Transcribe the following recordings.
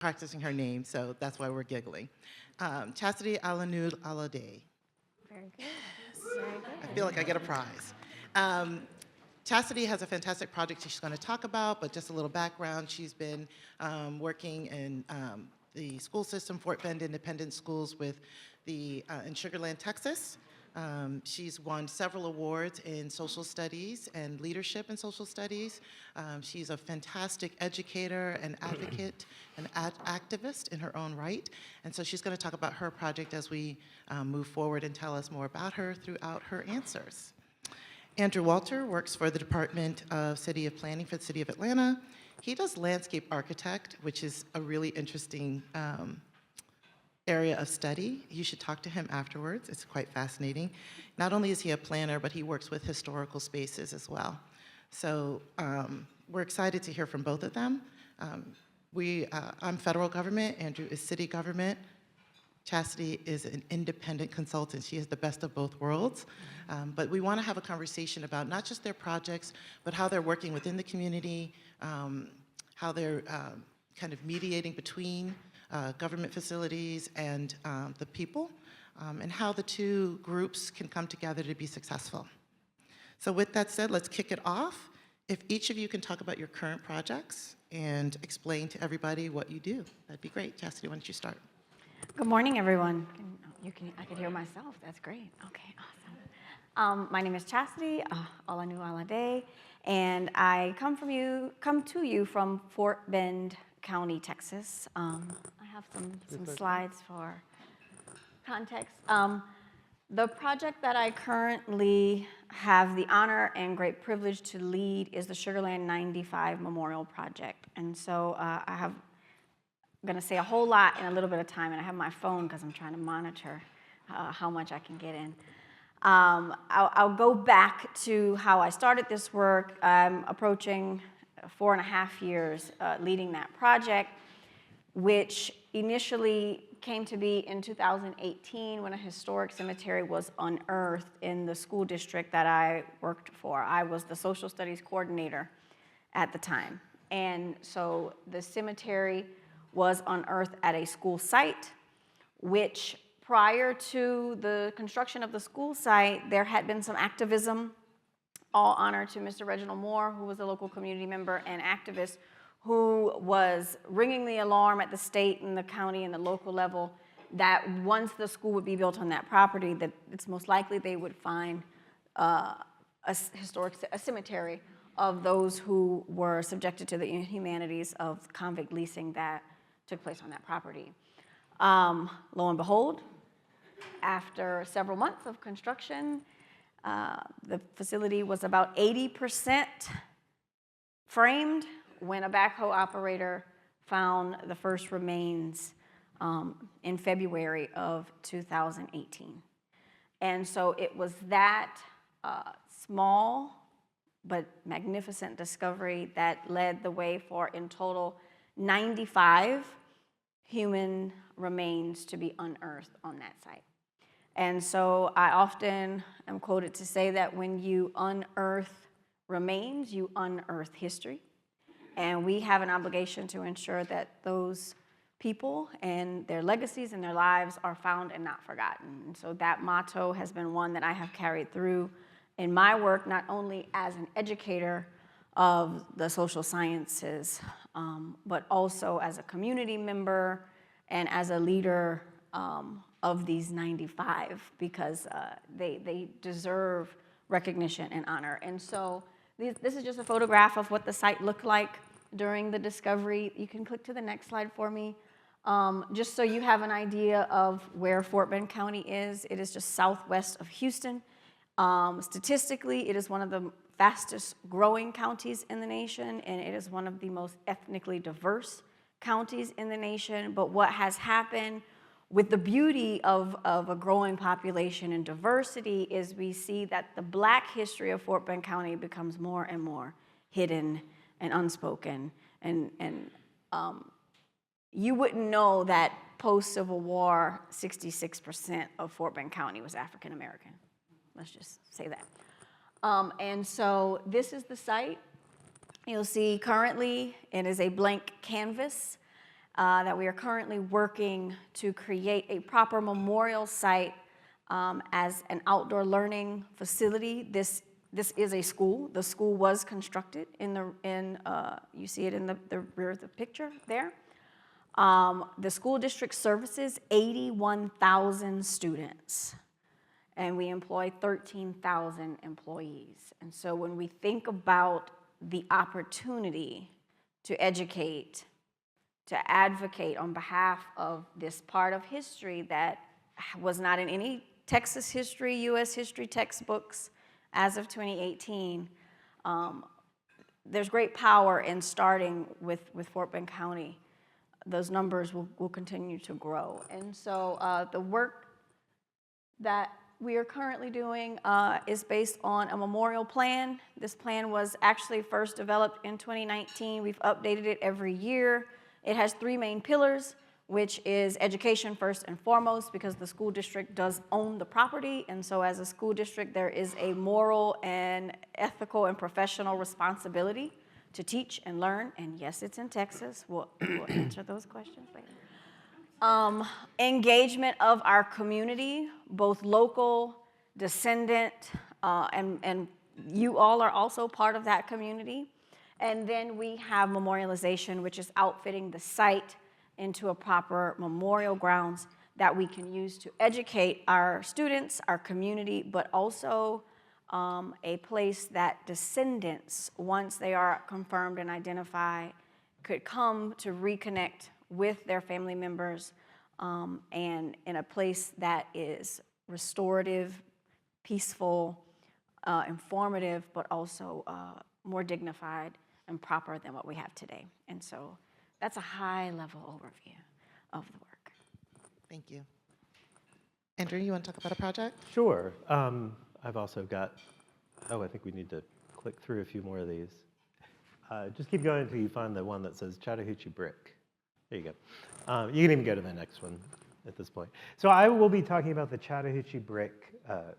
practicing her name, so that's why we're giggling. Chassidy Olainu-Alade. Very good. Very good. I feel like I get a prize. Chassidy has a fantastic project she's going to talk about, but just a little background. She's been working in the school system, Fort Bend Independent Schools in Sugar Land, Texas. She's won several awards in social studies and leadership in social studies. She's a fantastic educator and advocate and activist in her own right. And so she's going to talk about her project as we move forward and tell us more about her throughout her answers. Andrew Walter works for the Department of City of Planning for the City of Atlanta. He does landscape architect, which is a really interesting area of study. You should talk to him afterwards. It's quite fascinating. Not only is he a planner, but he works with historical spaces as well. So we're excited to hear from both of them. I'm federal government, Andrew is city government. Chassidy is an independent consultant. She has the best of both worlds. But we want to have a conversation about not just their projects, but how they're working within the community, how they're kind of mediating between government facilities and the people, and how the two groups can come together to be successful. So with that said, let's kick it off. If each of you can talk about your current projects and explain to everybody what you do, that'd be great. Chassidy, why don't you start? Good morning, everyone. I can hear myself. That's great. Okay, awesome. My name is Chassidy Olainu-Alade, and I come to you from Fort Bend County, Texas. I have some slides for context. The project that I currently have the honor and great privilege to lead is the Sugarland 95 Memorial Project. And so I'm going to say a whole lot in a little bit of time, and I have my phone because I'm trying to monitor how much I can get in. I'll go back to how I started this work. I'm approaching 4.5 years leading that project, which initially came to be in 2018 when a historic cemetery was unearthed in the school district that I worked for. I was the social studies coordinator at the time. And so the cemetery was unearthed at a school site, which prior to the construction of the school site, there had been some activism. All honor to Mr. Reginald Moore, who was a local community member and activist, who was ringing the alarm at the state and the county and the local level that once the school would be built on that property, that it's most likely they would find a cemetery of those who were subjected to the inhumanities of convict leasing that took place on that property. Lo and behold, after several months of construction, the facility was about 80% framed when a backhoe operator found the first remains in February of 2018. And so it was that small but magnificent discovery that led the way for, in total, 95 human remains to be unearthed on that site. And so I often am quoted to say that when you unearth remains, you unearth history. And we have an obligation to ensure that those people and their legacies and their lives are found and not forgotten. And so that motto has been one that I have carried through in my work, not only as an educator of the social sciences, but also as a community member and as a leader of these 95, because they deserve recognition and honor. And so this is just a photograph of what the site looked like during the discovery. You can click to the next slide for me. Just so you have an idea of where Fort Bend County is, it is just southwest of Houston. Statistically, it is one of the fastest growing counties in the nation, and it is one of the most ethnically diverse counties in the nation. But what has happened with the beauty of a growing population and diversity is we see that the Black history of Fort Bend County becomes more and more hidden and unspoken. And you wouldn't know that post-Civil War, 66% of Fort Bend County was African American. Let's just say that. And so this is the site. You'll see currently it is a blank canvas. that we are currently working to create a proper memorial site as an outdoor learning facility. This is a school. The school was constructed you see it in the rear of the picture there. The school district services 81,000 students, and we employ 13,000 employees. And so when we think about the opportunity to educate, to advocate on behalf of this part of history that was not in any Texas history, U.S. history textbooks as of 2018, there's great power in starting with Fort Bend County. Those numbers will continue to grow. And so the work that we are currently doing is based on a memorial plan. This plan was actually first developed in 2019. We've updated it every year. It has 3 main pillars, which is education first and foremost, because the school district does own the property. And so as a school district, there is a moral and ethical and professional responsibility to teach and learn. And yes, it's in Texas. We'll answer those questions later. Engagement of our community, both local, descendant, and you all are also part of that community. And then we have memorialization, which is outfitting the site into a proper memorial grounds that we can use to educate our students, our community, but also a place that descendants, once they are confirmed and identified, could come to reconnect with their family members, and in a place that is restorative, peaceful, informative, but also more dignified and proper than what we have today. And so that's a high-level overview of the work. Thank you. Andrew, you want to talk about a project? Sure. I've also got, I think we need to click through a few more of these. Just keep going until you find the one that says Chattahoochee Brick. There you go. You can even go to the next one at this point. So I will be talking about the Chattahoochee Brick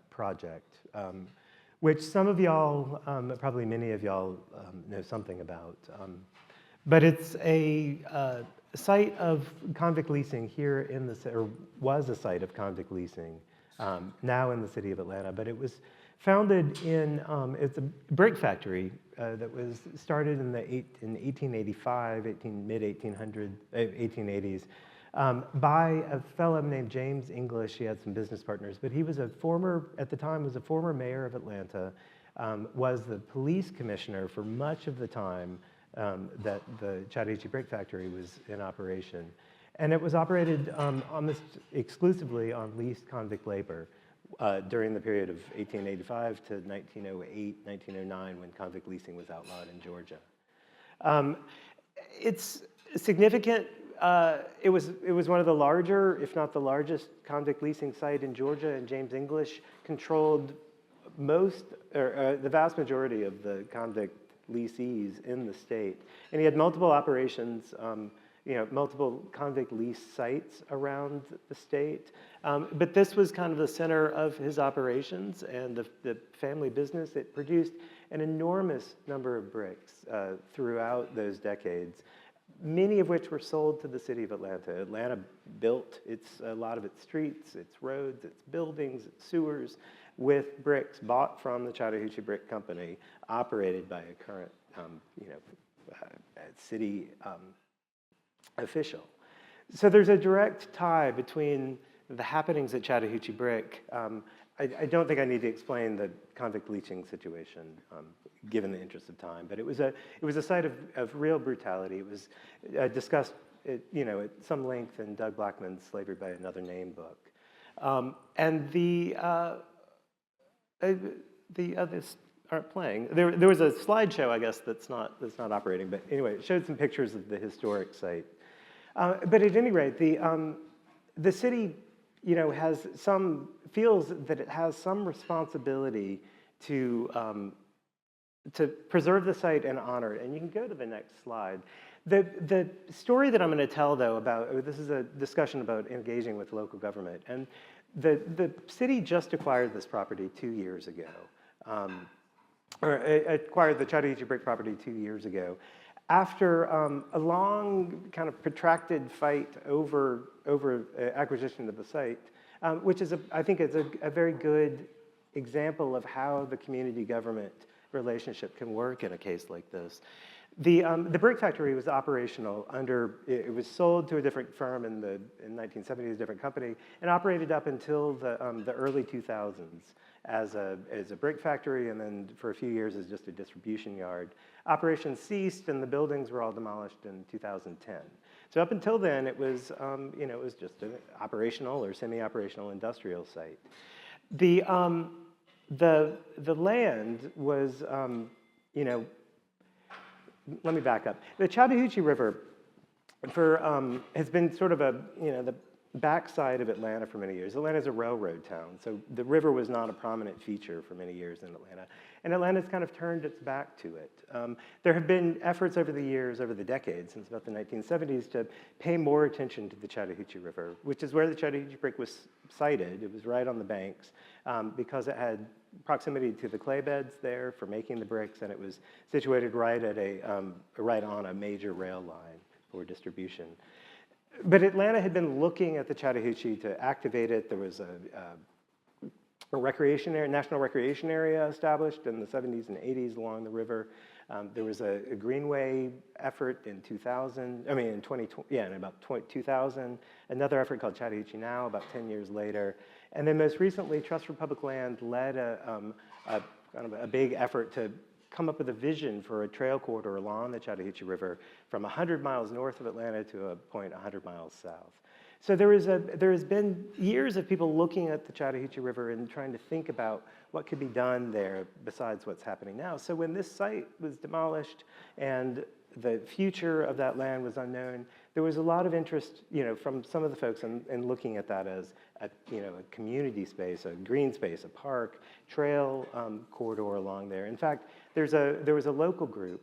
project, which some of y'all, probably many of y'all know something about. But it's a site of convict leasing here in or was a site of convict leasing, now in the city of Atlanta. But it was founded in, it's a brick factory that was started in 1885, mid-1880s, by a fellow named James English. He had some business partners, but he was at the time, was a former mayor of Atlanta, was the police commissioner for much of the time that the Chattahoochee Brick Factory was in operation. And it was operated almost exclusively on leased convict labor during the period of 1885 to 1908, 1909, when convict leasing was outlawed in Georgia. It's significant. It was one of the larger, if not the largest, convict leasing site in Georgia, and James English controlled the vast majority of the convict leasees in the state. And he had multiple operations, multiple convict lease sites around the state. But this was kind of the center of his operations and the family business. It produced an enormous number of bricks throughout those decades, many of which were sold to the city of Atlanta. Atlanta built a lot of its streets, its roads, its buildings, its sewers with bricks bought from the Chattahoochee Brick Company, operated by a current city official. So there's a direct tie between the happenings at Chattahoochee Brick. I don't think I need to explain the convict leasing situation, given the interest of time, but it was a site of real brutality. It was discussed at some length in Doug Blackman's Slavery by Another Name book. And the others aren't playing. There was a slideshow, I guess, that's not operating, but anyway, it showed some pictures of the historic site. But at any rate, the city, feels that it has some responsibility to preserve the site and honor it. And you can go to the next slide. The story that I'm going to tell, though, this is a discussion about engaging with local government. And the city just acquired this property 2 years ago, or acquired the Chattahoochee Brick property 2 years ago, after a long kind of protracted fight over acquisition of the site, which is, I think, is a very good example of how the community government relationship can work in a case like this. The brick factory was operational it was sold to a different firm in 1970s, a different company, and operated up until the early 2000s as a brick factory, and then for a few years as just a distribution yard. Operations ceased, and the buildings were all demolished in 2010. So up until then, it was it was just an operational or semi-operational industrial site. The land was let me back up. The Chattahoochee River has been sort of the backside of Atlanta for many years. Atlanta's a railroad town, so the river was not a prominent feature for many years in Atlanta. And Atlanta's kind of turned its back to it. There have been efforts over the years, over the decades, since about the 1970s, to pay more attention to the Chattahoochee River, which is where the Chattahoochee Brick was sited. It was right on the banks because it had proximity to the clay beds there for making the bricks, and it was situated right on a major rail line for distribution. But Atlanta had been looking at the Chattahoochee to activate it. There was a national recreation area established in the 70s and 80s along the river. There was a greenway effort in 2000, in about 2000. Another effort called Chattahoochee Now about 10 years later. And then most recently, Trust for Public Land led a big effort to come up with a vision for a trail corridor along the Chattahoochee River from 100 miles north of Atlanta to a point 100 miles south. So there has been years of people looking at the Chattahoochee River and trying to think about what could be done there besides what's happening now. So when this site was demolished and the future of that land was unknown, there was a lot of interest, from some of the folks in looking at that as a community space, a green space, a park, trail corridor along there. In fact, there was a local group,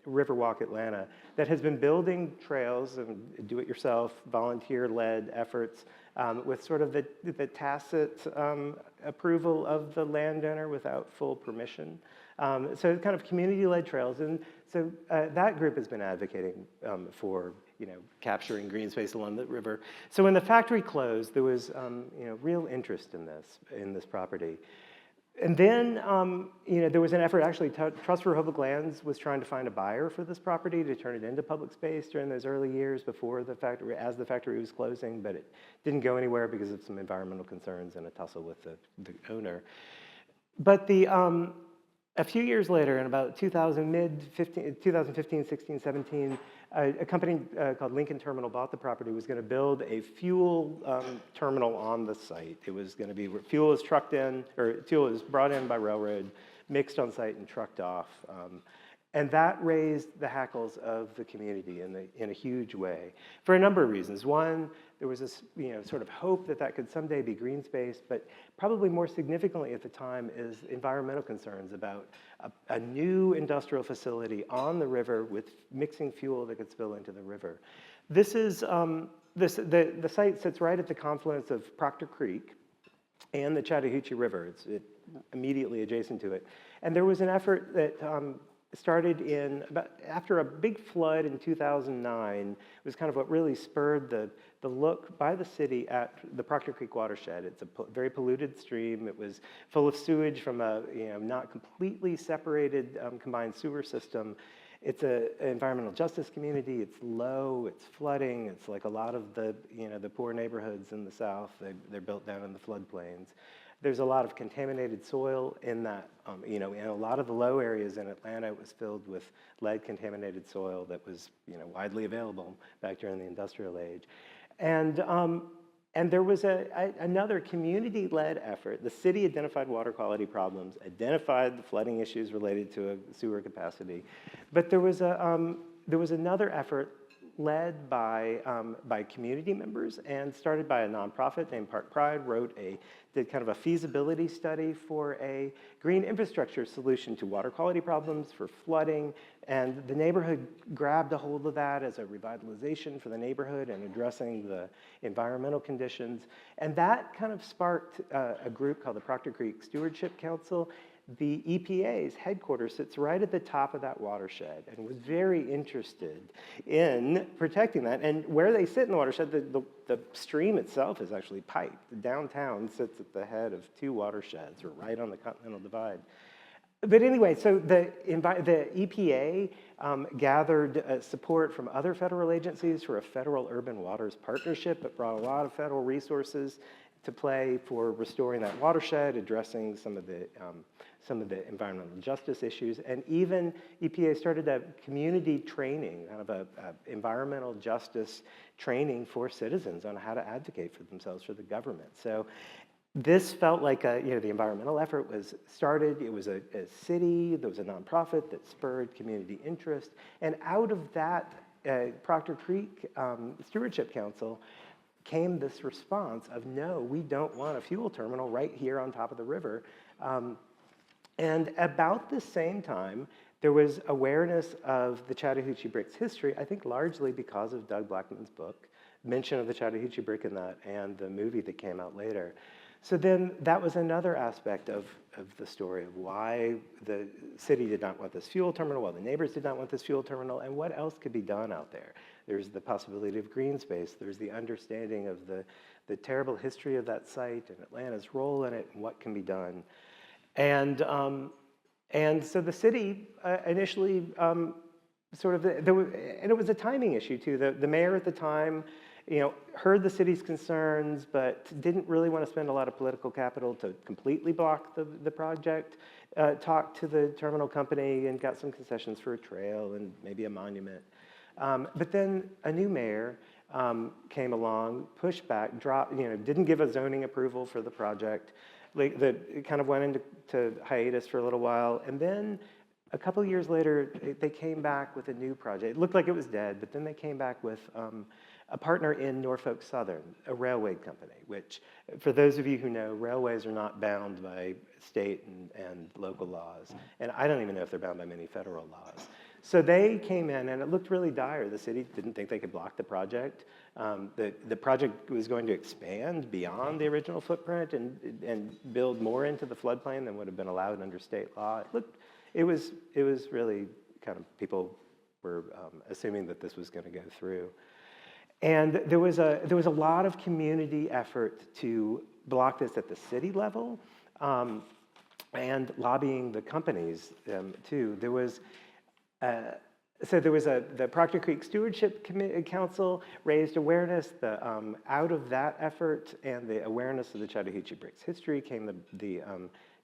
Riverwalk Atlanta, that has been building trails and do-it-yourself, volunteer-led efforts with sort of the tacit approval of the landowner without full permission. So kind of community-led trails, and so that group has been advocating for capturing green space along the river. So when the factory closed, there was real interest in this property. And then there was an effort, actually, Trust for Public Lands was trying to find a buyer for this property to turn it into public space during those early years before the factory, as the factory was closing, but it didn't go anywhere because of some environmental concerns and a tussle with the owner. But a few years later, in about 2015, 16, 17, a company called Lincoln Terminal bought the property, was going to build a fuel terminal on the site. It was going to be, fuel was trucked in, or fuel was brought in by railroad, mixed on site and trucked off. And that raised the hackles of the community in a huge way for a number of reasons. One, there was this sort of hope that could someday be green space, but probably more significantly at the time is environmental concerns about a new industrial facility on the river with mixing fuel that could spill into the river. This is the site sits right at the confluence of Proctor Creek and the Chattahoochee River. It's immediately adjacent to it, and there was an effort that started after a big flood in 2009, was kind of what really spurred the look by the city at the Proctor Creek watershed. It's a very polluted stream. It was full of sewage from a not completely separated combined sewer system. It's an environmental justice community. It's low. It's flooding. It's like a lot of the poor neighborhoods in the South. They're built down in the floodplains. There's a lot of contaminated soil in that, in a lot of the low areas in Atlanta, it was filled with lead-contaminated soil that was, widely available back during the industrial age. And there was another community-led effort. The city identified water quality problems, identified the flooding issues related to a sewer capacity, but there was another effort led by community members and started by a nonprofit named Park Pride, did kind of a feasibility study for a green infrastructure solution to water quality problems, for flooding, and the neighborhood grabbed a hold of that as a revitalization for the neighborhood and addressing the environmental conditions. And that kind of sparked a group called the Proctor Creek Stewardship Council the EPA's headquarters sits right at the top of that watershed and was very interested in protecting that. And where they sit in the watershed, the stream itself is actually piped. The downtown sits at the head of two watersheds, or right on the Continental Divide. But anyway, so the EPA gathered support from other federal agencies for a federal urban waters partnership that brought a lot of federal resources to play for restoring that watershed, addressing some of the environmental justice issues, and even EPA started a community training, kind of a environmental justice training for citizens on how to advocate for themselves for the government. So this felt like the environmental effort was started. It was a city, there was a nonprofit that spurred community interest, and out of that Proctor Creek Stewardship Council came this response of, no, we don't want a fuel terminal right here on top of the river. And about the same time, there was awareness of the Chattahoochee Brick's history, I think largely because of Doug Blackman's book, mention of the Chattahoochee Brick in that, and the movie that came out later. So then that was another aspect of the story of why the city did not want this fuel terminal, why the neighbors did not want this fuel terminal, and what else could be done out there. There's the possibility of green space. There's the understanding of the terrible history of that site and Atlanta's role in it and what can be done. And so the city initially and it was a timing issue too. The mayor at the time, heard the city's concerns, but didn't really want to spend a lot of political capital to completely block the project. Talked to the terminal company and got some concessions for a trail and maybe a monument. But then a new mayor came along, pushed back, didn't give a zoning approval for the project. It kind of went into hiatus for a little while, and then a couple of years later, they came back with a new project. It looked like it was dead, but then they came back with a partner in Norfolk Southern, a railway company, which, for those of you who know, railways are not bound by state and local laws. And I don't even know if they're bound by many federal laws. So they came in, and it looked really dire. The city didn't think they could block the project. The project was going to expand beyond the original footprint and build more into the floodplain than would have been allowed under state law. It was really kind of, people were assuming that this was going to go through. And there was a lot of community effort to block this at the city level, and lobbying the companies too. There was the Proctor Creek Stewardship Council raised awareness. Out of that effort and the awareness of the Chattahoochee Brick's history came the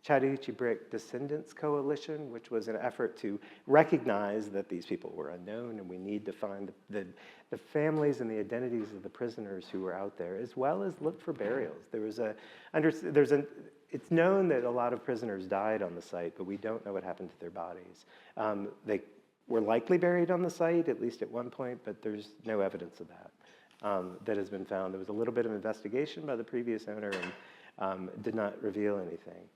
Chattahoochee Brick Descendants Coalition, which was an effort to recognize that these people were unknown, and we need to find the families and the identities of the prisoners who were out there, as well as look for burials. It's known that a lot of prisoners died on the site, but we don't know what happened to their bodies. They were likely buried on the site, at least at one point, but there's no evidence of that that has been found. There was a little bit of investigation by the previous owner and did not reveal anything.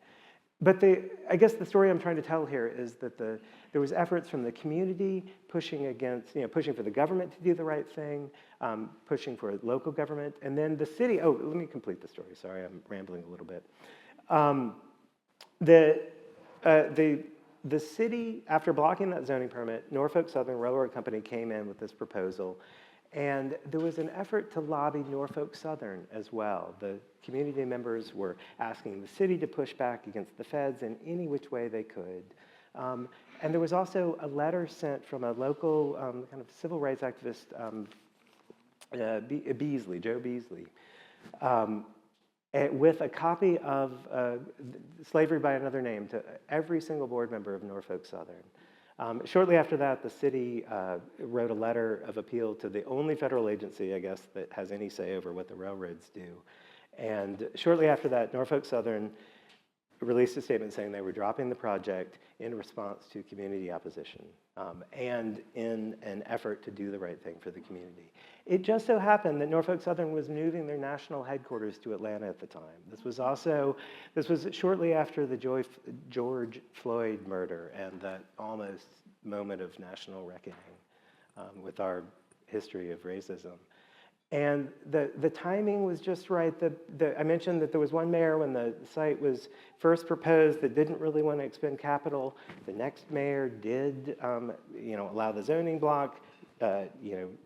But I guess the story I'm trying to tell here is that there was efforts from the community pushing for the government to do the right thing, pushing for local government, and then the city. Oh, let me complete the story. Sorry, I'm rambling a little bit. The city, after blocking that zoning permit, Norfolk Southern Railroad Company came in with this proposal. And there was an effort to lobby Norfolk Southern as well. The community members were asking the city to push back against the feds in any which way they could. And there was also a letter sent from a local kind of civil rights activist, Joe Beasley, with a copy of Slavery by Another Name to every single board member of Norfolk Southern. Shortly after that, the city wrote a letter of appeal to the only federal agency, I guess, that has any say over what the railroads do. And shortly after that, Norfolk Southern released a statement saying they were dropping the project in response to community opposition and in an effort to do the right thing for the community. It just so happened that Norfolk Southern was moving their national headquarters to Atlanta at the time. This was shortly after the George Floyd murder and that almost moment of national reckoning with our history of racism. And the timing was just right. I mentioned that there was one mayor when the site was first proposed that didn't really want to expend capital. The next mayor did, allow the zoning block,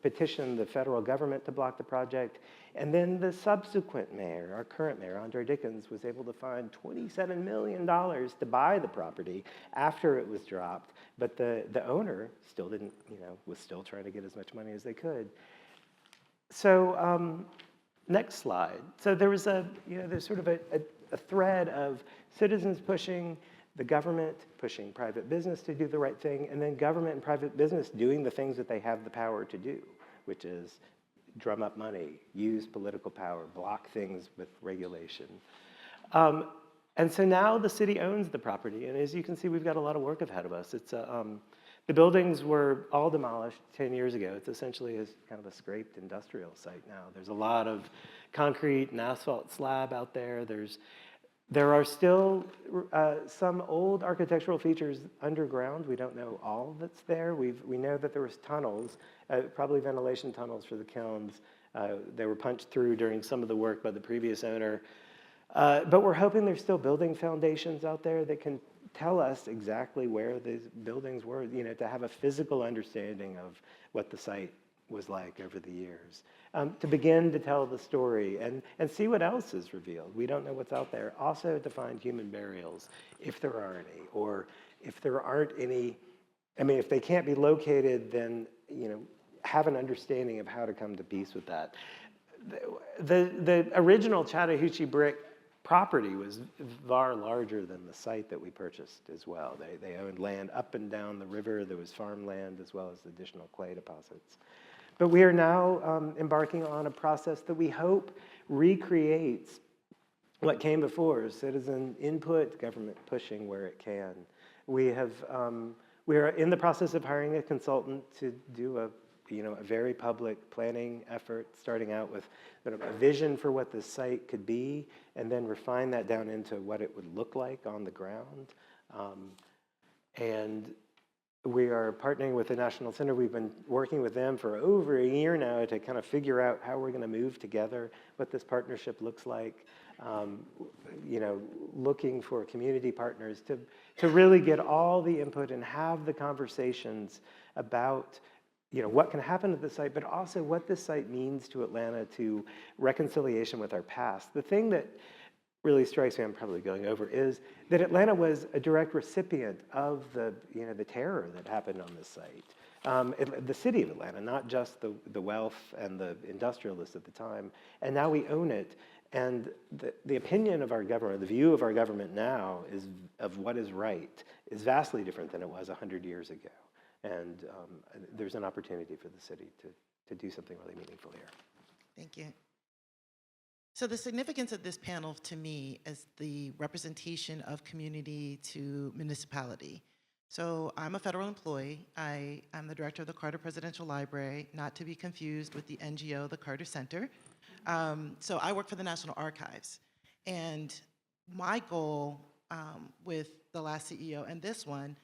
petition the federal government to block the project. And then the subsequent mayor, our current mayor, Andre Dickens, was able to find $27 million to buy the property after it was dropped. But the owner still didn't, was still trying to get as much money as they could. So next slide. So there was there's sort of a thread of citizens pushing the government, pushing private business to do the right thing, and then government and private business doing the things that they have the power to do, which is drum up money, use political power, block things with regulation. And so now the city owns the property, and as you can see, we've got a lot of work ahead of us. It's the buildings were all demolished 10 years ago. It's essentially kind of a scraped industrial site now. There's a lot of concrete and asphalt slab out there. There are still some old architectural features underground. We don't know all that's there. We know that there was tunnels, probably ventilation tunnels for the kilns. They were punched through during some of the work by the previous owner. But we're hoping there's still building foundations out there that can tell us exactly where these buildings were, to have a physical understanding of what the site was like over the years. To begin to tell the story and see what else is revealed. We don't know what's out there. Also to find human burials, if there are any, or if there aren't any, if they can't be located, then, have an understanding of how to come to peace with that. The original Chattahoochee Brick property was far larger than the site that we purchased as well. They owned land up and down the river. There was farmland as well as additional clay deposits. But we are now embarking on a process that we hope recreates what came before: citizen input, government pushing where it can. We are in the process of hiring a consultant to do a very public planning effort, starting out with sort of a vision for what this site could be, and then refine that down into what it would look like on the ground. And we are partnering with the National Center. We've been working with them for over a year now to kind of figure out how we're going to move together, what this partnership looks like, looking for community partners to really get all the input and have the conversations about what can happen at the site, but also what this site means to Atlanta, to reconciliation with our past. The thing that really strikes me, I'm probably going over, is that Atlanta was a direct recipient of the terror that happened on this site. The city of Atlanta, not just the wealth and the industrialists at the time, and now we own it. And the opinion of our government, the view of our government now of what is right is vastly different than it was 100 years ago. And there's an opportunity for the city to do something really meaningful here. Thank you. So the significance of this panel to me is the representation of community to municipality. So I'm a federal employee. I'm the director of the Carter Presidential Library, not to be confused with the NGO, the Carter Center. So I work for the National Archives. And my goal with the last CEO and this one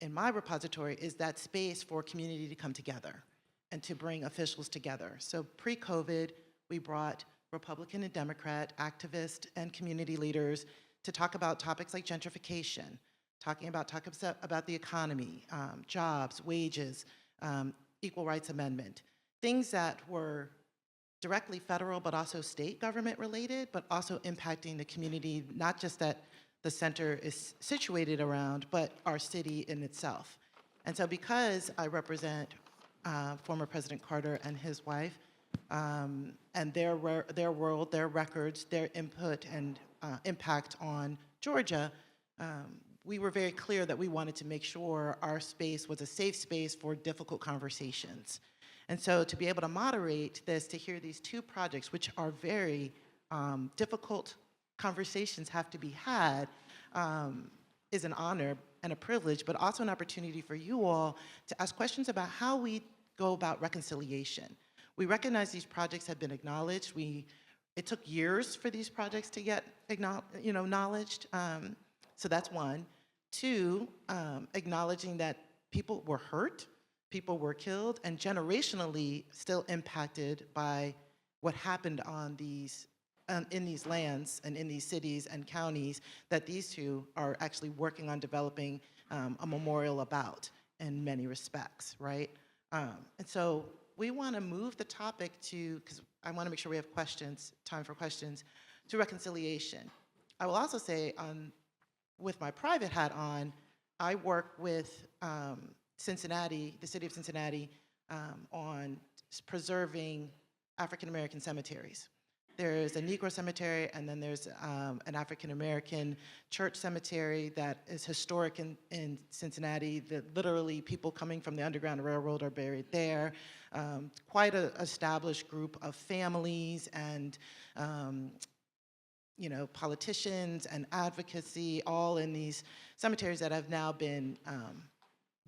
in my repository is that space for community to come together and to bring officials together. So pre-COVID, we brought Republican and Democrat activists and community leaders to talk about topics like gentrification, talking about the economy, jobs, wages, equal rights amendment, things that were directly federal but also state government related, but also impacting the community, not just that the center is situated around, but our city in itself. And so because I represent former President Carter and his wife, and their world, their records, their input and impact on Georgia, we were very clear that we wanted to make sure our space was a safe space for difficult conversations. And so to be able to moderate this, to hear these two projects, which are very difficult conversations have to be had, is an honor and a privilege, but also an opportunity for you all to ask questions about how we go about reconciliation. We recognize these projects have been acknowledged. It took years for these projects to get acknowledged. So that's one. Two, acknowledging that people were hurt, people were killed, and generationally still impacted by what happened on these, in these lands and in these cities and counties that these two are actually working on developing a memorial about in many respects, right? And so we want to move the topic to, because I want to make sure we have questions, time for questions, to reconciliation. I will also say, with my private hat on, I work with Cincinnati, the city of Cincinnati, on preserving African American cemeteries. There's a Negro cemetery, and then there's an African American church cemetery that is historic in Cincinnati, that literally people coming from the Underground Railroad are buried there. Quite an established group of families and you know, politicians and advocacy, all in these cemeteries that have now been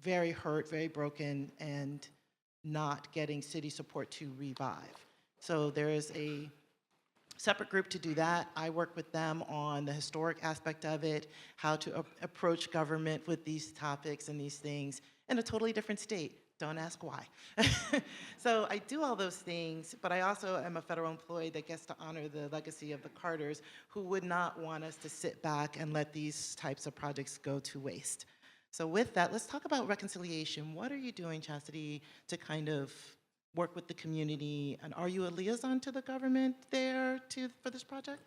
very hurt, very broken, and not getting city support to revive. So there is a separate group to do that. I work with them on the historic aspect of it, how to approach government with these topics and these things in a totally different state. Don't ask why. So I do all those things, but I also am a federal employee that gets to honor the legacy of the Carters, who would not want us to sit back and let these types of projects go to waste. So with that, let's talk about reconciliation. What are you doing, Chassidy, to kind of work with the community? And are you a liaison to the government there for this project?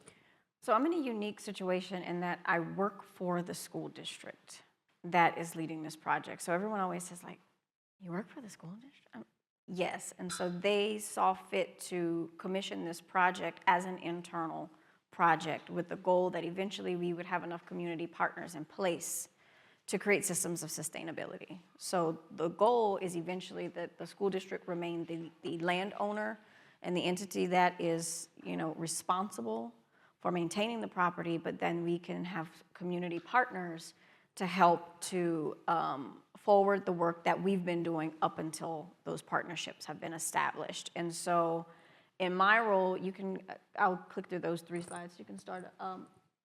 So I'm in a unique situation in that I work for the school district that is leading this project. So everyone always says, like, you work for the school district? Yes, and so they saw fit to commission this project as an internal project with the goal that eventually we would have enough community partners in place to create systems of sustainability. So the goal is eventually that the school district remain the landowner and the entity that is, you know, responsible for maintaining the property, but then we can have community partners to help to forward the work that we've been doing up until those partnerships have been established. And so in my role, I'll click through those 3 slides. You can start,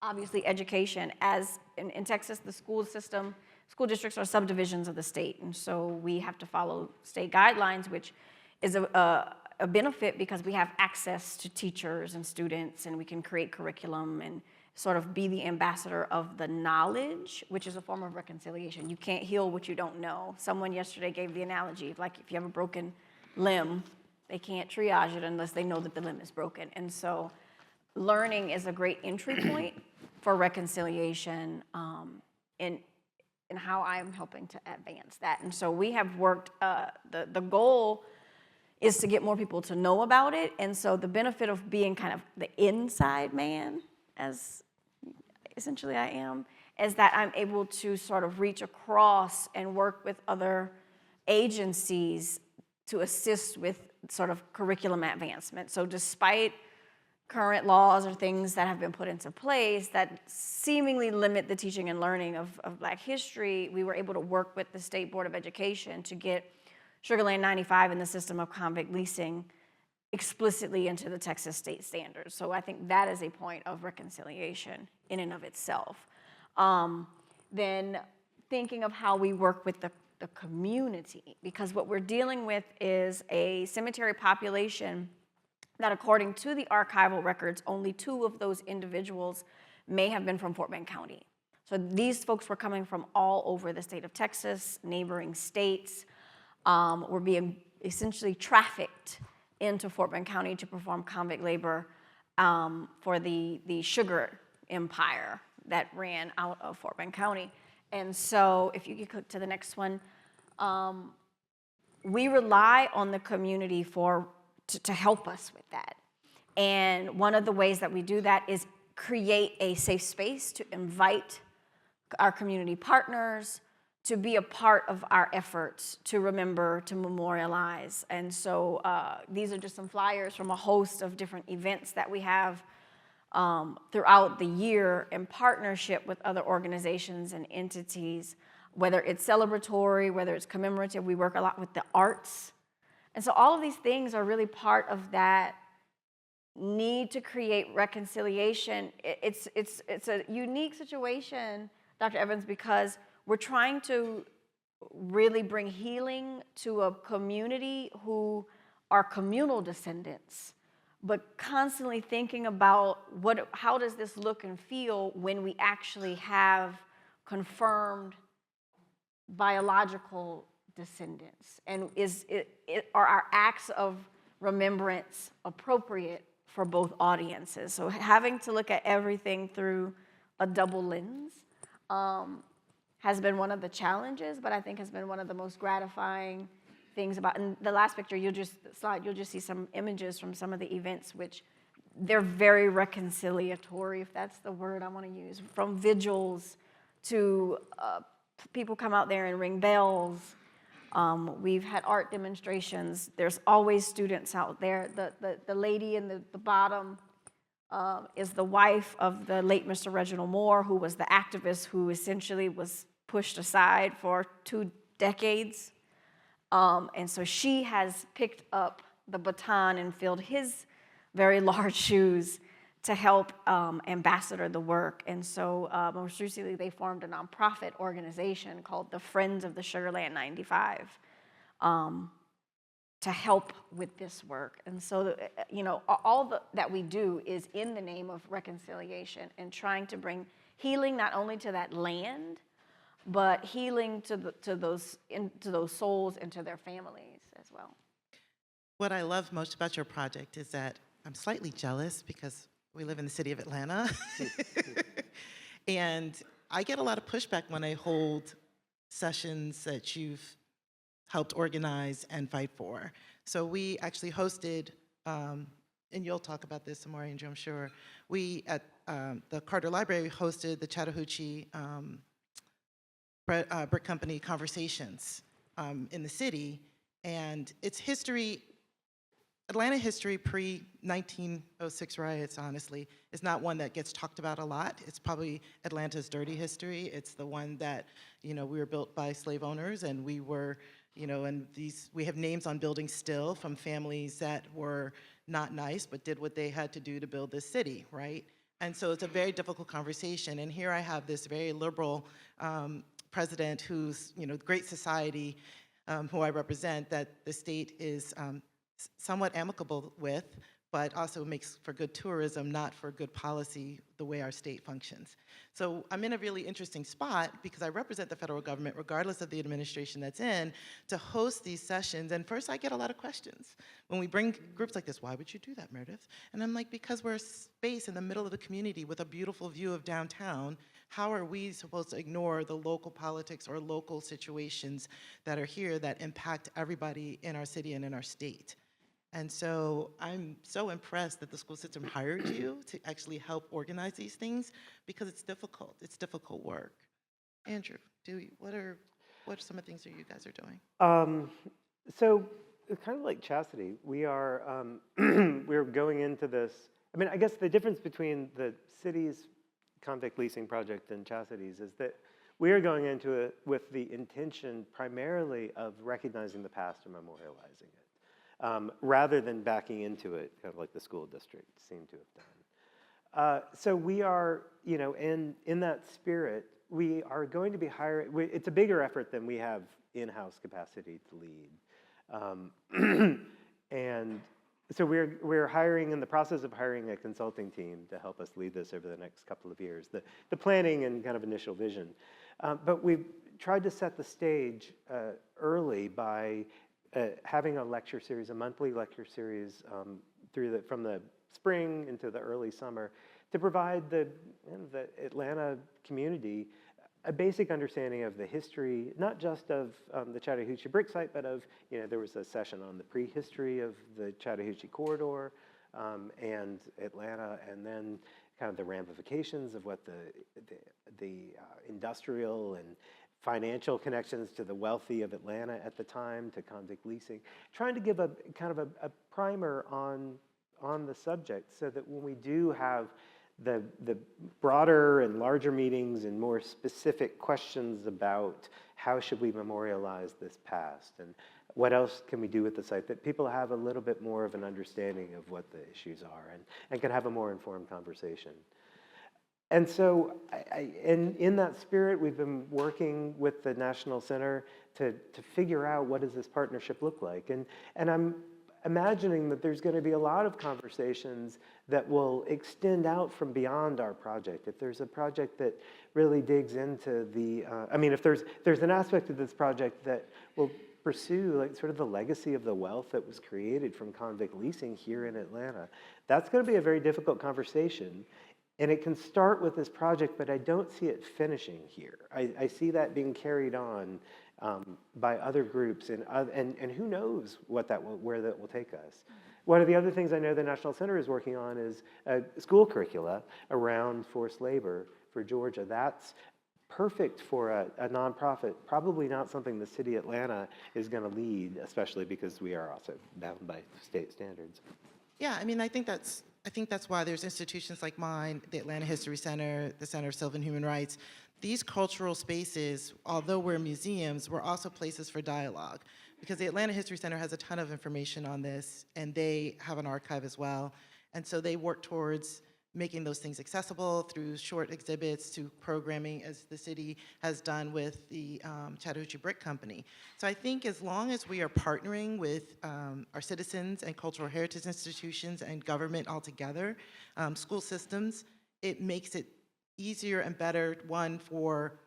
obviously education. As in Texas, the school districts are subdivisions of the state. And so we have to follow state guidelines, which is a benefit because we have access to teachers and students, and we can create curriculum and sort of be the ambassador of the knowledge, which is a form of reconciliation. You can't heal what you don't know. Someone yesterday gave the analogy of, like, if you have a broken limb, they can't triage it unless they know that the limb is broken. And so learning is a great entry point for reconciliation in how I'm helping to advance that. And so we have worked, the goal is to get more people to know about it. And so the benefit of being kind of the inside man, as essentially I am, is that I'm able to sort of reach across and work with other agencies to assist with sort of curriculum advancement. So despite current laws or things that have been put into place that seemingly limit the teaching and learning of Black history, we were able to work with the State Board of Education to get Sugar Land 95 and the system of convict leasing explicitly into the Texas state standards. So I think that is a point of reconciliation in and of itself. Then thinking of how we work with the community, because what we're dealing with is a cemetery population that, according to the archival records, only 2 of those individuals may have been from Fort Bend County. So these folks were coming from all over the state of Texas, neighboring states, were being essentially trafficked into Fort Bend County to perform convict labor for the sugar empire that ran out of Fort Bend County. And so if you could click to the next one, we rely on the community to help us with that. And one of the ways that we do that is create a safe space to invite our community partners to be a part of our efforts to remember, to memorialize. And so these are just some flyers from a host of different events that we have throughout the year in partnership with other organizations and entities, whether it's celebratory, whether it's commemorative. We work a lot with the arts. And so all of these things are really part of that need to create reconciliation. It's a unique situation, Dr. Evans, because we're trying to really bring healing to a community who are communal descendants, but constantly thinking about how does this look and feel when we actually have confirmed biological descendants, and are our acts of remembrance appropriate for both audiences? So having to look at everything through a double lens has been one of the challenges, but I think has been one of the most gratifying things about. And the last picture, you'll just see some images from some of the events, which they're very reconciliatory, if that's the word I want to use, from vigils to people come out there and ring bells. We've had art demonstrations. There's always students out there. The lady in the bottom is the wife of the late Mr. Reginald Moore, who was the activist who essentially was pushed aside for 2 decades. And so she has picked up the baton and filled his very large shoes to help ambassador the work. And so most recently, they formed a nonprofit organization called the Friends of the Sugarland 95 to help with this work. And so, all that we do is in the name of reconciliation and trying to bring healing not only to that land, but healing to those souls and to their families as well. What I love most about your project is that I'm slightly jealous because we live in the city of Atlanta. And I get a lot of pushback when I hold sessions that you've helped organize and fight for. So we actually hosted, and you'll talk about this some more, Andrew, I'm sure. We, at the Carter Library, hosted the Chattahoochee Brick Company conversations in the city. And it's history, Atlanta history pre-1906 riots, honestly, is not one that gets talked about a lot. It's probably Atlanta's dirty history. It's the one that, we were built by slave owners, and we were, and we have names on buildings still from families that were not nice, but did what they had to do to build this city, right? And so it's a very difficult conversation. And here I have this very liberal president who's, great society, who I represent, that the state is somewhat amicable with, but also makes for good tourism, not for good policy, the way our state functions. So I'm in a really interesting spot because I represent the federal government, regardless of the administration that's in, to host these sessions. And first, I get a lot of questions. When we bring groups like this, why would you do that, Meredith? And I'm like, because we're a space in the middle of the community with a beautiful view of downtown. How are we supposed to ignore the local politics or local situations that are here that impact everybody in our city and in our state? And so I'm so impressed that the school system hired you to actually help organize these things, because it's difficult. It's difficult work. Andrew, what are some of the things that you guys are doing? So kind of like Chassidy, we are we're going into this. I mean, I guess the difference between the city's convict leasing project and Chassidy's is that we are going into it with the intention primarily of recognizing the past and memorializing it. Rather than backing into it, kind of like the school district seemed to have done. So we are, in that spirit, we are going to be hiring. It's a bigger effort than we have in-house capacity to lead, and so we're hiring, in the process of hiring a consulting team to help us lead this over the next couple of years. The planning and kind of initial vision, but we've tried to set the stage early by having a lecture series, a monthly lecture series from the spring into the early summer, to provide the Atlanta community a basic understanding of the history, not just of the Chattahoochee Brick site, but of, there was a session on the prehistory of the Chattahoochee corridor and Atlanta, and then kind of the ramifications of what the industrial and financial connections to the wealthy of Atlanta at the time, to convict leasing, trying to give a kind of a primer on the subject, so that when we do have the broader and larger meetings and more specific questions about how should we memorialize this past and what else can we do with the site, that people have a little bit more of an understanding of what the issues are and can have a more informed conversation. And so, in that spirit, we've been working with the National Center to figure out what does this partnership look like. And imagining that there's going to be a lot of conversations that will extend out from beyond our project. If there's a project that really digs into the, I mean, if there's an aspect of this project that will pursue like sort of the legacy of the wealth that was created from convict leasing here in Atlanta, that's going to be a very difficult conversation. And it can start with this project, but I don't see it finishing here. I see that being carried on by other groups, and who knows where that will take us. One of the other things I know the National Center is working on is school curricula around forced labor for Georgia. That's perfect for a nonprofit, probably not something the city of Atlanta is going to lead, especially because we are also bound by state standards. Yeah, I mean, I think that's why there's institutions like mine, the Atlanta History Center, the Center of Civil and Human Rights. These cultural spaces, although we're museums, we're also places for dialogue, because the Atlanta History Center has a ton of information on this, and they have an archive as well. And so they work towards making those things accessible through short exhibits, to programming, as the city has done with the Chattahoochee Brick Company. So I think as long as we are partnering with our citizens and cultural heritage institutions and government altogether, school systems, it makes it easier and better, one, for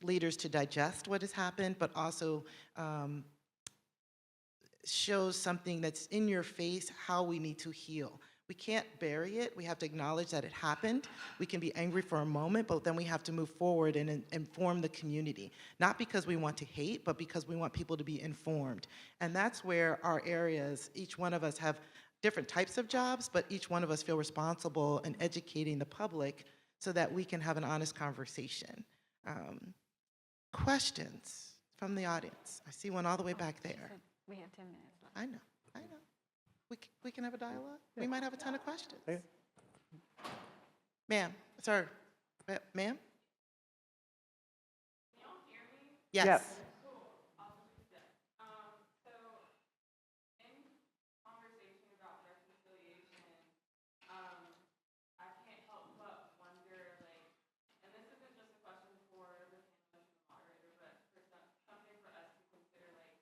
leaders to digest what has happened, but also shows something that's in your face, how we need to heal. We can't bury it. We have to acknowledge that it happened. We can be angry for a moment, but then we have to move forward and inform the community. Not because we want to hate, but because we want people to be informed. And that's where our areas, each one of us have different types of jobs, but each one of us feel responsible in educating the public so that we can have an honest conversation. Questions from the audience? I see one all the way back there. We have 10 minutes left. I know. We can have a dialogue. We might have a ton of questions. Okay. Ma'am, sir, ma'am? Can y'all hear me? Yes. Yes. Cool. I'll just do that. So in conversation about reconciliation, I can't help but wonder, like, and this isn't just a question for the panelist and the moderator, but for something for us to consider, like,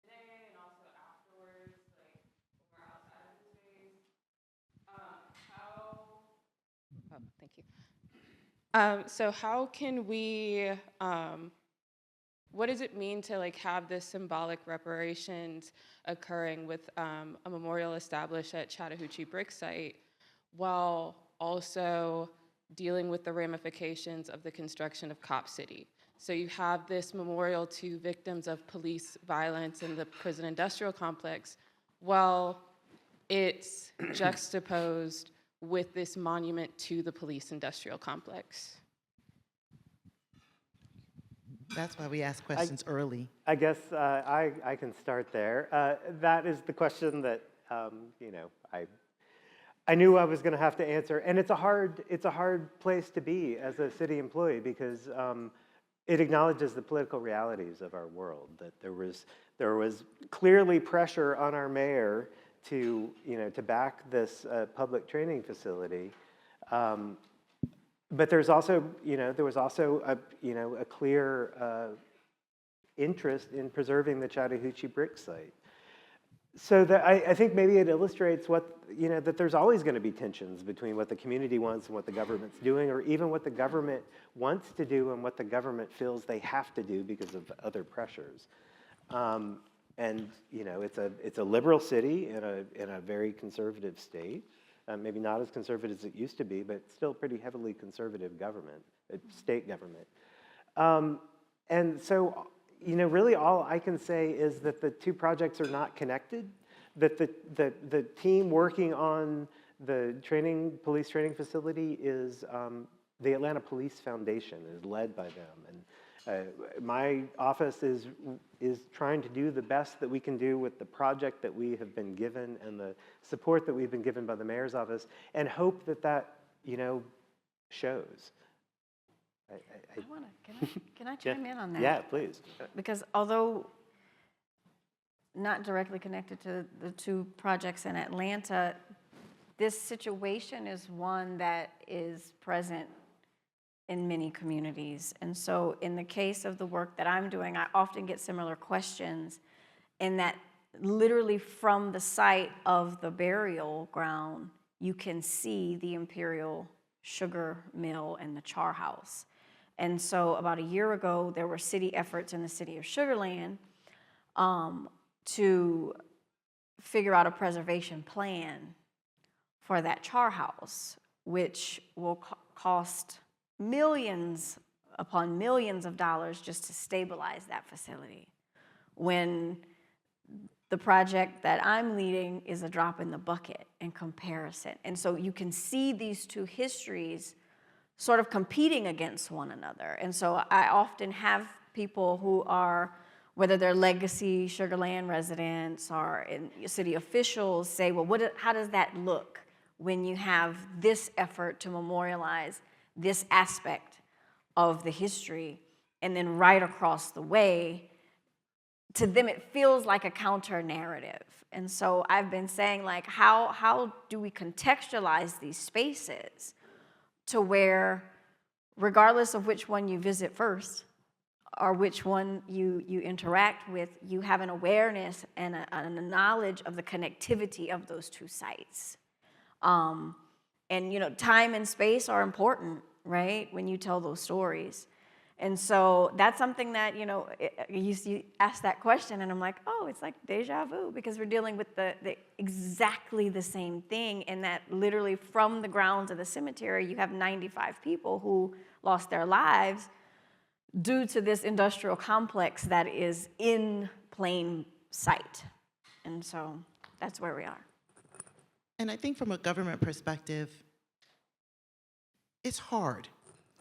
today and also afterwards, like, when we're outside of the space. Thank you. So how can we, what does it mean to like have this symbolic reparations occurring with a memorial established at Chattahoochee Brick site, while also dealing with the ramifications of the construction of Cop City? So you have this memorial to victims of police violence in the prison industrial complex, while it's juxtaposed with this monument to the police industrial complex. That's why we ask questions early. I guess I can start there. That is the question that I knew I was going to have to answer, and it's a hard place to be as a city employee, because it acknowledges the political realities of our world. That there was clearly pressure on our mayor to back this public training facility, but there was also a clear interest in preserving the Chattahoochee Brick site. So that I think maybe it illustrates that there's always going to be tensions between what the community wants and what the government's doing, or even what the government wants to do and what the government feels they have to do because of other pressures. And it's a liberal city in a very conservative state, maybe not as conservative as it used to be, but still pretty heavily conservative government, state government. And so, really all I can say is that the two projects are not connected, that the team working on the police training facility is the Atlanta Police Foundation, is led by them. And my office is trying to do the best that we can do with the project that we have been given and the support that we've been given by the mayor's office, and hope that shows. Can I chime in on that? Yeah, please. Because although not directly connected to the two projects in Atlanta, this situation is one that is present in many communities. And so in the case of the work that I'm doing, I often get similar questions, in that literally from the site of the burial ground, you can see the Imperial Sugar Mill and the char house. And so about a year ago, there were city efforts in the city of Sugar Land to figure out a preservation plan for that char house, which will cost millions upon millions of dollars just to stabilize that facility, when the project that I'm leading is a drop in the bucket in comparison. And so you can see these two histories sort of competing against one another. And so I often have people who are, whether they're legacy Sugar Land residents or in city officials, say, well, how does that look when you have this effort to memorialize this aspect of the history, and then right across the way, to them it feels like a counter narrative. And so I've been saying, like, how do we contextualize these spaces to where, regardless of which one you visit first or which one you interact with, you have an awareness and a knowledge of the connectivity of those two sites. And you know, time and space are important, right, when you tell those stories. And so that's something that, you know, you ask that question and I'm like, oh, it's like deja vu, because we're dealing with the exactly the same thing, and that literally from the grounds of the cemetery, you have 95 people who lost their lives due to this industrial complex that is in plain sight. And so that's where we are. And I think from a government perspective, it's hard.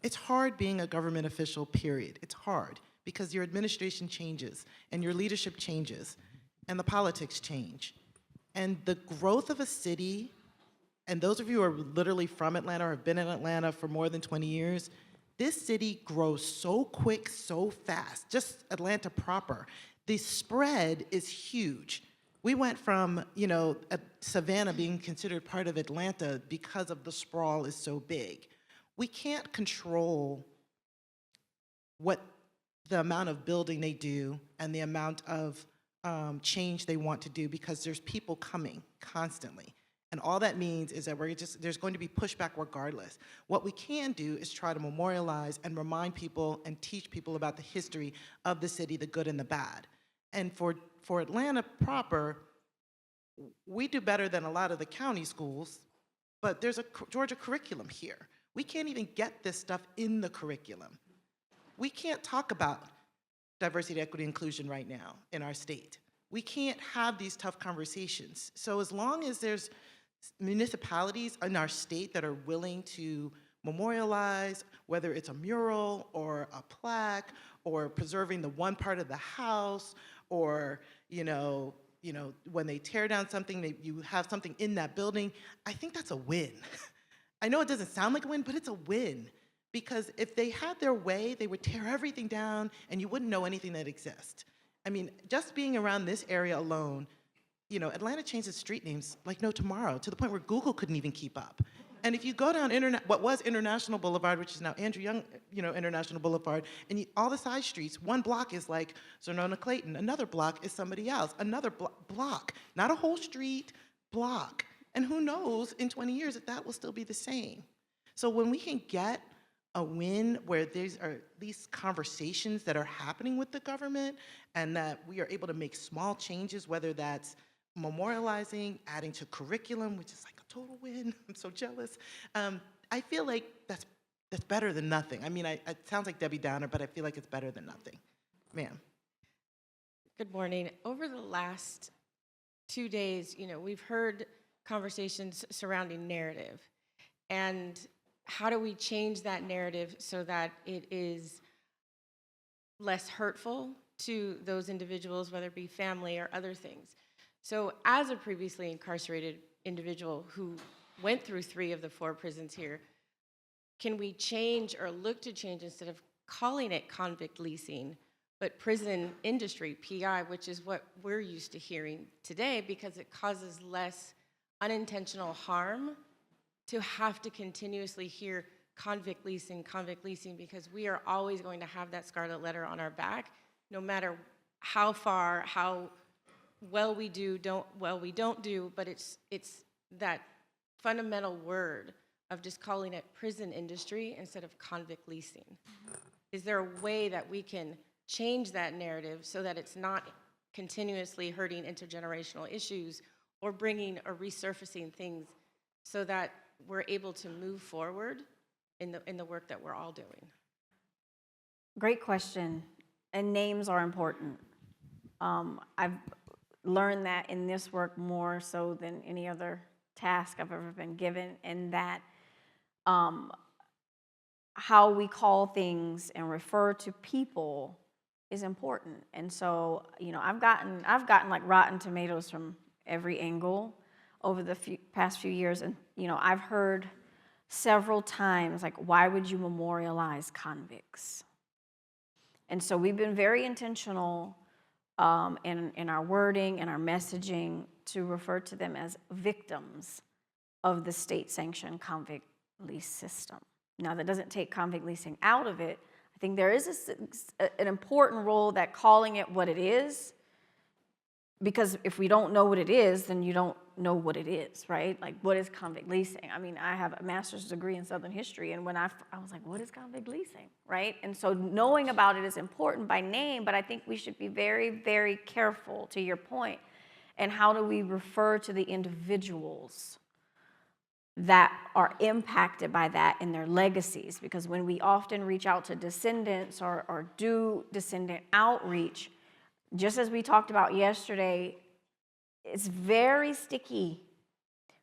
It's hard being a government official, period. It's hard because your administration changes and your leadership changes and the politics change. And the growth of a city, and those of you who are literally from Atlanta or have been in Atlanta for more than 20 years, this city grows so quick, so fast, just Atlanta proper. The spread is huge. We went from, you know, Savannah being considered part of Atlanta because of the sprawl is so big. We can't control what the amount of building they do and the amount of change they want to do, because there's people coming constantly. And all that means is that there's going to be pushback regardless. What we can do is try to memorialize and remind people and teach people about the history of the city, the good and the bad. And for Atlanta proper, we do better than a lot of the county schools, but there's a Georgia curriculum here. We can't even get this stuff in the curriculum. We can't talk about diversity, equity, inclusion right now in our state. We can't have these tough conversations. So as long as there's municipalities in our state that are willing to memorialize, whether it's a mural or a plaque or preserving the one part of the house, or when they tear down something, you have something in that building, I think that's a win. I know it doesn't sound like a win, but it's a win. Because if they had their way, they would tear everything down and you wouldn't know anything that exists. I mean, just being around this area alone, you know, Atlanta changed its street names like no tomorrow, to the point where Google couldn't even keep up. And if you go down what was International Boulevard, which is now Andrew Young, International Boulevard, and all the side streets, one block is like Zonona Clayton, another block is somebody else, another block, not a whole street, block. And who knows in 20 years if that will still be the same. So when we can get a win where these are these conversations that are happening with the government, and that we are able to make small changes, whether that's memorializing, adding to curriculum, which is like a total win. I'm so jealous. I feel like that's better than nothing. I mean, it sounds like Debbie Downer, but I feel like it's better than nothing. Ma'am. Good morning. Over the last 2 days, we've heard conversations surrounding narrative, and how do we change that narrative so that it is less hurtful to those individuals, whether it be family or other things. So as a previously incarcerated individual who went through 3 of the 4 prisons here, can we change or look to change, instead of calling it convict leasing, but prison industry, PI, which is what we're used to hearing today, because it causes less unintentional harm to have to continuously hear convict leasing, because we are always going to have that scarlet letter on our back, no matter how far, how we don't do, but it's that fundamental word of just calling it prison industry instead of convict leasing. Is there a way that we can change that narrative so that it's not continuously hurting intergenerational issues or bringing or resurfacing things so that we're able to move forward in the work that we're all doing? Great question, and names are important. I've learned that in this work more so than any other task I've ever been given, and that how we call things and refer to people is important. And so, you know, I've gotten like rotten tomatoes from every angle over the past few years, and you know, I've heard several times like, why would you memorialize convicts? And so we've been very intentional in our wording and our messaging to refer to them as victims of the state-sanctioned convict lease system. Now, that doesn't take convict leasing out of it. I think there is an important role that calling it what it is, because if we don't know what it is, then you don't know what it is, right? Like, what is convict leasing? I mean, I have a master's degree in Southern history, and when I was like, what is convict leasing, right? And so knowing about it is important by name, but I think we should be very, very careful, to your point, and how do we refer to the individuals that are impacted by that in their legacies? Because when we often reach out to descendants or do descendant outreach, just as we talked about yesterday, it's very sticky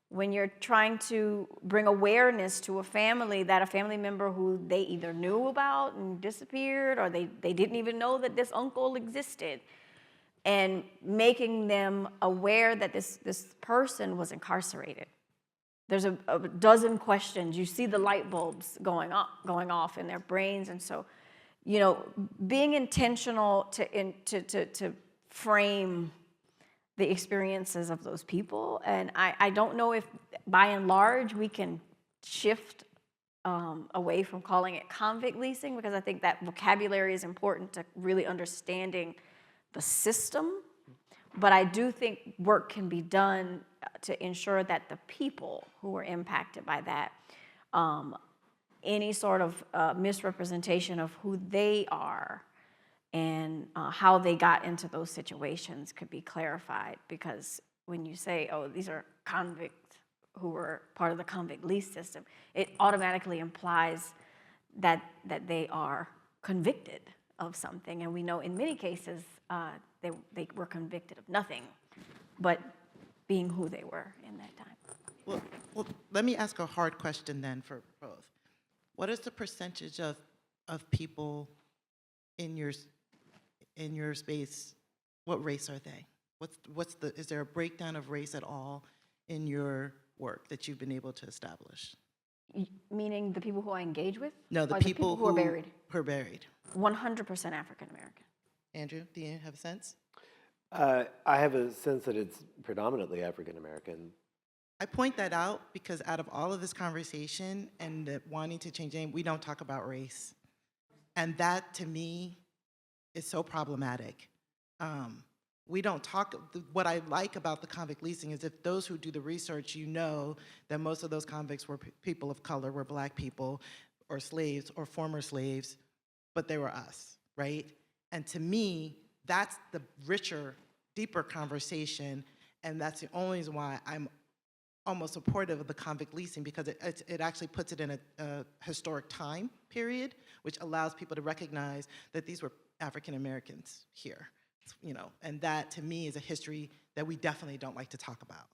when you're trying to bring awareness to a family that a family member who they either knew about and disappeared, or they didn't even know that this uncle existed, and making them aware that this person was incarcerated. There's a dozen questions. You see the light bulbs going off in their brains. And so, you know, being intentional to frame the experiences of those people. And I don't know if, by and large, we can shift away from calling it convict leasing, because I think that vocabulary is important to really understanding the system. But I do think work can be done to ensure that the people who were impacted by that, any sort of misrepresentation of who they are and how they got into those situations could be clarified. Because when you say, oh, these are convicts who were part of the convict lease system, it automatically implies that they are convicted of something. And we know in many cases they were convicted of nothing but being who they were in that time. Well, let me ask a hard question then for both. What is the percentage of people in your space? What race are they? Is there a breakdown of race at all in your work that you've been able to establish? Meaning the people who I engage with? No, the Or people who are buried. Who are buried. 100% African American. Andrew, do you have a sense? I have a sense that it's predominantly African American. I point that out because out of all of this conversation and the wanting to change name, we don't talk about race. And that, to me, is so problematic. We don't talk, what I like about the convict leasing is if those who do the research, you know that most of those convicts were people of color, were Black people, or slaves, or former slaves, but they were us, right? And to me, that's the richer, deeper conversation, and that's the only reason why I'm almost supportive of the convict leasing, because it actually puts it in a historic time period, which allows people to recognize that these were African Americans here, you know, and that to me is a history that we definitely don't like to talk about.